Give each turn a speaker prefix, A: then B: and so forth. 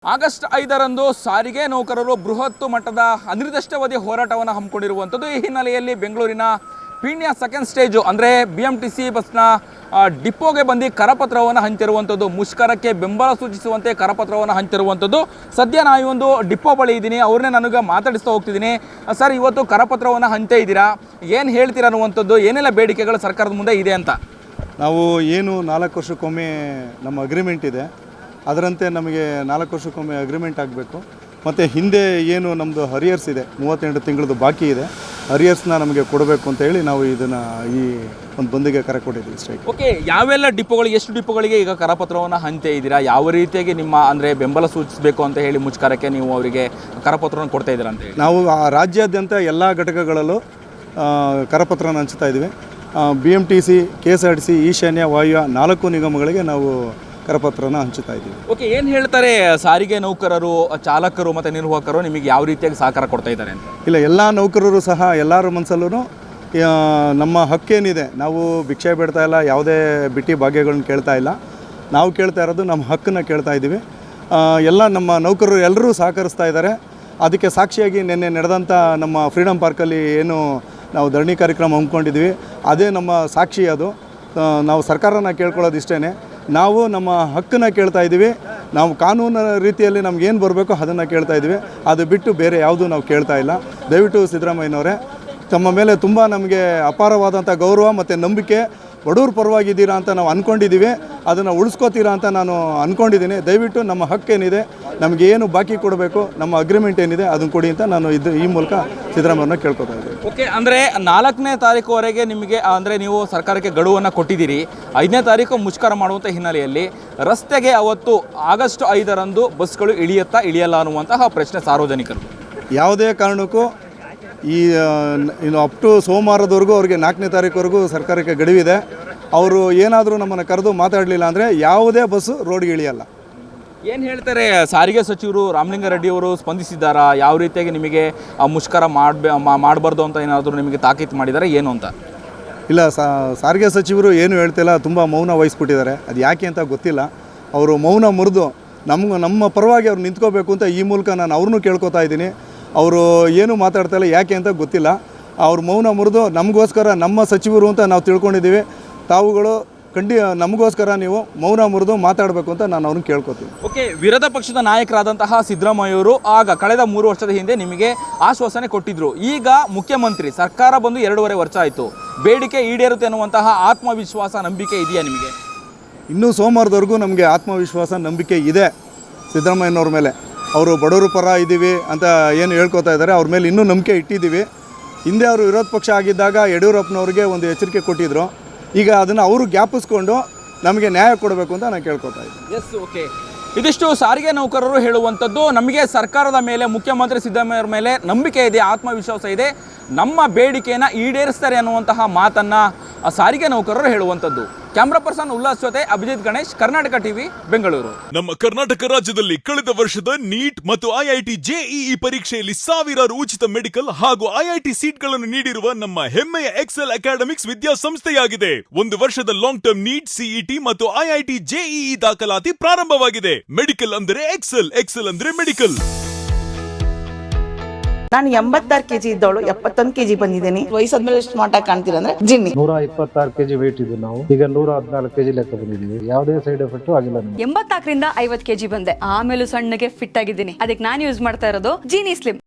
A: August 5ರಂದು ಸಾರಿಗೆ ನೌಕರರು ಬೃಹತ್ ಮಟ್ಟದ ಅನಿರ್ದಿಷ್ಟಾವಧಿ ಹೋರಾಟವನ್ನು ಹಮ್ಮಿಕೊಂಡಿರುವಂಥದ್ದು. ಈ ಹಿನ್ನೆಲೆಯಲ್ಲಿ ಬೆಂಗಳೂರಿನ ಪೀಣ್ಯ ಸೆಕೆಂಡ್ ಸ್ಟೇಜು ಅಂದರೆ BMTC ಬಸ್ನ ಡಿಪೋಗೆ ಬಂದು ಕರಪತ್ರವನ್ನು ಹಂಚಿರುವಂಥದ್ದು. ಮುಷ್ಕರಕ್ಕೆ ಬೆಂಬಲ ಸೂಚಿಸುವಂತೆ ಕರಪತ್ರವನ್ನು ಹಂಚಿರುವಂಥದ್ದು. ಸದ್ಯ ನಾನು ಈ ಒಂದು ಡಿಪೋ ಬಳಿ ಇದ್ದೀನಿ, ಅವ್ರನ್ನೇ ನನಗೆ ಮಾತಾಡಿಸ್ತಾ ಹೋಗ್ತಿದ್ದೀನಿ. ಸರ್, ಇವತ್ತು ಕರಪತ್ರವನ್ನು ಹಂಚೇ ಇದ್ದೀರಾ, ಏನು ಹೇಳ್ತೀರಾ ಅನ್ನುವಂಥದ್ದು, ಏನೆಲ್ಲ ಬೇಡಿಕೆಗಳು ಸರ್ಕಾರದ ಮುಂದೆ ಇದೆ ಅಂತ?
B: ನಾವು ಏನು 4 ವರ್ಷಕ್ಕೊಮ್ಮೆ ನಮ್ಮ ಅಗ್ರಿಮೆಂಟ್ ಇದೆ, ಅದರಂತೆ ನಮಗೆ 4 ವರ್ಷಕ್ಕೊಮ್ಮೆ ಅಗ್ರಿಮೆಂಟ್ ಆಗಬೇಕು. ಮತ್ತು ಹಿಂದೆ ಏನು ನಮ್ಮದು ಹರಿಯರ್ಸ್ ಇದೆ, 38 ತಿಂಗಳದ್ದು ಬಾಕಿ ಇದೆ, ಹರಿಯರ್ಸ್ನ ನಮಗೆ ಕೊಡಬೇಕು ಅಂತ ಹೇಳಿ ನಾವು ಇದನ್ನು ಈ ಒಂದು ಬಂದಿಗೆ ಕರೆ ಕೊಟ್ಟಿದ್ದೀವಿ ಸ್ಟ್ರೈಕ್.
A: ಓಕೆ, ಯಾವೆಲ್ಲ ಡಿಪೋಗಳಿಗೆ, ಎಷ್ಟು ಡಿಪೋಗಳಿಗೆ ಈಗ ಕರಪತ್ರವನ್ನು ಹಂಚೇ ಇದ್ದೀರಾ? ಯಾವ ರೀತಿಯಾಗಿ ನಿಮ್ಮ ಅಂದರೆ ಬೆಂಬಲ ಸೂಚಿಸಬೇಕು ಅಂತ ಹೇಳಿ ಮುಷ್ಕರಕ್ಕೆ ನೀವು ಅವರಿಗೆ ಕರಪತ್ರವನ್ನು ಕೊಡ್ತಾ ಇದ್ದೀರಾ ಅಂತ ಹೇಳಿ?
B: ನಾವು ರಾಜ್ಯಾದ್ಯಂತ ಎಲ್ಲ ಘಟಕಗಳಲ್ಲೂ ಕರಪತ್ರನ ಹಂಚ್ತಾ ಇದ್ದೀವಿ. BMTC, KSRTC, ಈಶಾನ್ಯ, ವಾಯು 4 ನಿಗಮಗಳಿಗೆ ನಾವು ಕರಪತ್ರನ ಹಂಚುತ್ತಾ ಇದ್ದೀವಿ.
A: ಓಕೆ, ಏನು ಹೇಳ್ತಾರೆ ಸಾರಿಗೆ ನೌಕರರು, ಚಾಲಕರು ಮತ್ತು ನಿರ್ವಾಹಕರು ನಿಮಗೆ ಯಾವ ರೀತಿಯಾಗಿ ಸಹಕಾರ ಕೊಡ್ತಾ ಇದ್ದಾರೆ ಅಂತ?
B: ಇಲ್ಲ, ಎಲ್ಲ ನೌಕರರು ಸಹ ಎಲ್ಲರ ಮನಸ್ಸಲ್ಲೂ ನಮ್ಮ ಹಕ್ಕೇನಿದೆ, ನಾವು ಭಿಕ್ಷೆ ಬೇಡ್ತಾ ಇಲ್ಲ, ಯಾವುದೇ ಬಿಟ್ಟಿ ಭಾಗ್ಯಗಳನ್ನ ಕೇಳ್ತಾ ಇಲ್ಲ, ನಾವು ಕೇಳ್ತಾ ಇರೋದು ನಮ್ಮ ಹಕ್ಕನ್ನು ಕೇಳ್ತಾ ಇದ್ದೀವಿ. ಎಲ್ಲ ನಮ್ಮ ನೌಕರರು ಎಲ್ಲರೂ ಸಹಕರಿಸ್ತಾ ಇದ್ದಾರೆ. ಅದಕ್ಕೆ ಸಾಕ್ಷಿಯಾಗಿ ನಿನ್ನೆ ನಡೆದಂಥ ನಮ್ಮ ಫ್ರೀಡಮ್ ಪಾರ್ಕಲ್ಲಿ ಏನು ನಾವು ಧರಣಿ ಕಾರ್ಯಕ್ರಮ ಹಮ್ಮಿಕೊಂಡಿದ್ವಿ, ಅದೇ ನಮ್ಮ ಸಾಕ್ಷಿ. ಅದು ನಾವು ಸರ್ಕಾರನ ಕೇಳ್ಕೊಳ್ಳೋದು ಇಷ್ಟೇ, ನಾವು ನಮ್ಮ ಹಕ್ಕನ್ನು ಕೇಳ್ತಾ ಇದ್ದೀವಿ. ನಾವು ಕಾನೂನು ರೀತಿಯಲ್ಲಿ ನಮಗೇನು ಬರಬೇಕೋ ಅದನ್ನು ಕೇಳ್ತಾ ಇದ್ದೀವಿ. ಅದು ಬಿಟ್ಟು ಬೇರೆ ಯಾವುದೂ ನಾವು ಕೇಳ್ತಾ ಇಲ್ಲ. ದಯವಿಟ್ಟು ಸಿದ್ದರಾಮಯ್ಯನವರೇ, ತಮ್ಮ ಮೇಲೆ ತುಂಬ ನಮಗೆ ಅಪಾರವಾದಂಥ ಗೌರವ ಮತ್ತು ನಂಬಿಕೆ, ಬಡವ್ರ ಪರವಾಗಿದ್ದೀರಾ ಅಂತ ನಾವು ಅಂದ್ಕೊಂಡಿದ್ದೀವಿ, ಅದನ್ನು ಉಳಿಸ್ಕೋತೀರಾ ಅಂತ ನಾನು ಅಂದ್ಕೊಂಡಿದ್ದೀನಿ. ದಯವಿಟ್ಟು ನಮ್ಮ ಹಕ್ಕೇನಿದೆ, ನಮಗೆ ಏನು ಬಾಕಿ ಕೊಡಬೇಕು, ನಮ್ಮ ಅಗ್ರಿಮೆಂಟ್ ಏನಿದೆ ಅದನ್ನು ಕೊಡಿ ಅಂತ ನಾನು ಈ ಮೂಲಕ ಸಿದ್ದರಾಮಯ್ಯನ ಕೇಳ್ಕೊತಾ ಇದ್ದೀನಿ.
A: ಓಕೆ, ಅಂದರೆ 4ನೇ ತಾರೀಕುವರೆಗೆ ನಿಮಗೆ ಅಂದರೆ ನೀವು ಸರ್ಕಾರಕ್ಕೆ ಗಡುವನ್ನು ಕೊಟ್ಟಿದ್ದೀರಿ. 5ನೇ ತಾರೀಕು ಮುಷ್ಕರ ಮಾಡುವಂಥ ಹಿನ್ನೆಲೆಯಲ್ಲಿ ರಸ್ತೆಗೆ ಅವತ್ತು ಆಗಸ್ಟ್ 5ರಂದು ಬಸ್ಗಳು ಇಳಿಯುತ್ತಾ ಇಳಿಯಲ್ಲ ಅನ್ನುವಂತಹ ಪ್ರಶ್ನೆ ಸಾರ್ವಜನಿಕರು.
B: ಯಾವುದೇ ಕಾರಣಕ್ಕೂ ಇನ್ನು ಅಪ್ ಟು ಸೋಮವಾರದವರೆಗೂ ಅವ್ರಿಗೆ 4ನೇ ತಾರೀಕುವರೆಗೂ ಸರ್ಕಾರಕ್ಕೆ ಗಡುವಿದೆ. ಅವರು ಏನಾದರೂ ನಮ್ಮನ್ನು ಕರೆದು ಮಾತಾಡಲಿಲ್ಲ ಅಂದರೆ ಯಾವುದೇ ಬಸ್ಸು ರೋಡ್ಗೆ ಇಳಿಯಲ್ಲ.
A: ಏನು ಹೇಳ್ತಾರೆ ಸಾರಿಗೆ ಸಚಿವರು ರಾಮಲಿಂಗಾರೆಡ್ಡಿ ಅವರು ಸ್ಪಂದಿಸಿದ್ದಾರಾ? ಯಾವ ರೀತಿಯಾಗಿ ನಿಮಗೆ ಮುಷ್ಕರ ಮಾಡಬಾರ್ದು ಅಂತ ಏನಾದರೂ ನಿಮಗೆ ತಾಕೀತು ಮಾಡಿದ್ದಾರೆ ಏನು ಅಂತ?
B: ಇಲ್ಲ, ಸಾರಿಗೆ ಸಚಿವರು ಏನು ಹೇಳ್ತಿಲ್ಲ, ತುಂಬ ಮೌನ ವಹಿಸ್ಬಿಟ್ಟಿದ್ದಾರೆ. ಅದು ಯಾಕೆ ಅಂತ ಗೊತ್ತಿಲ್ಲ. ಅವರು ಮೌನ ಮುರಿದು ನಮ್ಮ ಪರವಾಗಿ ಅವ್ರು ನಿಂತ್ಕೋಬೇಕು ಅಂತ ಈ ಮೂಲಕ ನಾನು ಅವ್ರನ್ನೂ ಕೇಳ್ಕೊತಾ ಇದ್ದೀನಿ. ಅವರು ಏನೂ ಮಾತಾಡ್ತಾಯಿಲ್ಲ, ಯಾಕೆ ಅಂತ ಗೊತ್ತಿಲ್ಲ. ಅವ್ರು ಮೌನ ಮುರಿದು ನಮಗೋಸ್ಕರ, ನಮ್ಮ ಸಚಿವರು ಅಂತ ನಾವು ತಿಳ್ಕೊಂಡಿದ್ದೀವಿ, ತಾವುಗಳು ನಮಗೋಸ್ಕರ ನೀವು ಮೌನ ಮುರಿದು ಮಾತಾಡಬೇಕು ಅಂತ ನಾನು ಅವ್ರನ್ನ ಕೇಳ್ಕೊತೀನಿ.
A: ಓಕೆ, ವಿರೋಧ ಪಕ್ಷದ ನಾಯಕರಾದಂತಹ ಸಿದ್ದರಾಮಯ್ಯವರು ಆಗ ಕಳೆದ 3 ವರ್ಷದ ಹಿಂದೆ ನಿಮಗೆ ಆಶ್ವಾಸನೆ ಕೊಟ್ಟಿದ್ದರು. ಈಗ ಮುಖ್ಯಮಂತ್ರಿ ಸರ್ಕಾರ ಬಂದು 2.5 ವರ್ಷ ಆಯಿತು, ಬೇಡಿಕೆ ಈಡೇರುತ್ತೆ ಅನ್ನುವಂತಹ ಆತ್ಮವಿಶ್ವಾಸ, ನಂಬಿಕೆ ಇದೆಯಾ ನಿಮಗೆ?
B: ಇನ್ನೂ ಸೋಮವಾರದವರೆಗೂ ನಮಗೆ ಆತ್ಮವಿಶ್ವಾಸ, ನಂಬಿಕೆ ಇದೆ ಸಿದ್ದರಾಮಯ್ಯನವ್ರ ಮೇಲೆ. ಅವರು ಬಡವರು ಪರ ಇದ್ದೀವಿ ಅಂತ ಏನು ಹೇಳ್ಕೊತಾ ಇದ್ದಾರೆ, ಅವ್ರ ಮೇಲೆ ಇನ್ನೂ ನಂಬಿಕೆ ಇಟ್ಟಿದ್ದೀವಿ. ಹಿಂದೆ ಅವರು ವಿರೋಧ ಪಕ್ಷ ಆಗಿದ್ದಾಗ ಯಡಿಯೂರಪ್ಪನವ್ರಿಗೆ ಒಂದು ಎಚ್ಚರಿಕೆ ಕೊಟ್ಟಿದ್ದರು. ಈಗ ಅದನ್ನು ಅವರು ಜ್ಞಾಪಿಸ್ಕೊಂಡು ನಮಗೆ ನ್ಯಾಯ ಕೊಡಬೇಕು ಅಂತ ನಾನು ಕೇಳ್ಕೊತಾ ಇದ್ದೀನಿ.
A: ಎಸ್, ಓಕೆ, ಇದಿಷ್ಟು ಸಾರಿಗೆ ನೌಕರರು ಹೇಳುವಂಥದ್ದು. ನಮಗೆ ಸರ್ಕಾರದ ಮೇಲೆ, ಮುಖ್ಯಮಂತ್ರಿ ಸಿದ್ದರಾಮಯ್ಯರ ಮೇಲೆ ನಂಬಿಕೆ ಇದೆ, ಆತ್ಮವಿಶ್ವಾಸ ಇದೆ, ನಮ್ಮ ಬೇಡಿಕೆಯನ್ನು ಈಡೇರಿಸ್ತಾರೆ ಅನ್ನುವಂತಹ ಮಾತನ್ನು ಸಾರಿಗೆ ನೌಕರರು ಹೇಳುವಂಥದ್ದು. ಕ್ಯಾಮ್ರಾ ಪರ್ಸನ್ ಉಲ್ಲಾಸ್ ಜೊತೆ ಅಭಿಜಿತ್ ಗಣೇಶ್, ಕರ್ನಾಟಕ ಟಿವಿ, ಬೆಂಗಳೂರು.
C: ನಮ್ಮ ಕರ್ನಾಟಕ ರಾಜ್ಯದಲ್ಲಿ ಕಳೆದ ವರ್ಷದ ನೀಟ್ ಮತ್ತು IIT JEE ಪರೀಕ್ಷೆಯಲ್ಲಿ ಸಾವಿರಾರು ಉಚಿತ ಮೆಡಿಕಲ್ ಹಾಗೂ IIT ಸೀಟ್ಗಳನ್ನು ನೀಡಿರುವ ನಮ್ಮ ಹೆಮ್ಮೆಯ ಎಕ್ಸೆಲ್ ಅಕಾಡೆಮಿಕ್ಸ್ ವಿದ್ಯಾಸಂಸ್ಥೆಯಾಗಿದೆ. 1 ವರ್ಷದ ಲಾಂಗ್ ಟರ್ಮ್ ನೀಟ್, CET ಮತ್ತು IIT JEE ದಾಖಲಾತಿ ಪ್ರಾರಂಭವಾಗಿದೆ. ಮೆಡಿಕಲ್ ಅಂದರೆ ಎಕ್ಸೆಲ್, ಎಕ್ಸೆಲ್ ಅಂದ್ರೆ ಮೆಡಿಕಲ್.
D: ನಾನು 86 kg ಇದ್ದವಳು 71 kg ಬಂದಿದ್ದೀನಿ. ವಯಸ್ಸಾದ್ಮೇಲೆ ಸ್ಮಾರ್ಟ್ ಆಗಿ ಕಾಣ್ತೀರ ಅಂದ್ರೆ ಜಿನ್ನಿ.
E: 126 kg ವೇಟ್ ಇದೆ. ನಾವು ಈಗ 114 kg ಲೆಕ್ಕ ಬಂದಿದ್ದೀವಿ. ಯಾವುದೇ ಸೈಡ್ ಎಫೆಕ್ಟ್ ಆಗಿಲ್ಲ.
F: 84ರಿಂದ 50 kg ಬಂದೆ. ಆಮೇಲೆ ಸಣ್ಣಗೆ ಫಿಟ್ ಆಗಿದ್ದೀನಿ. ಅದಕ್ಕೆ ನಾನು ಯೂಸ್ ಮಾಡ್ತಾ ಇರೋದು ಜೀನಿ ಸ್ಲಿಮ್.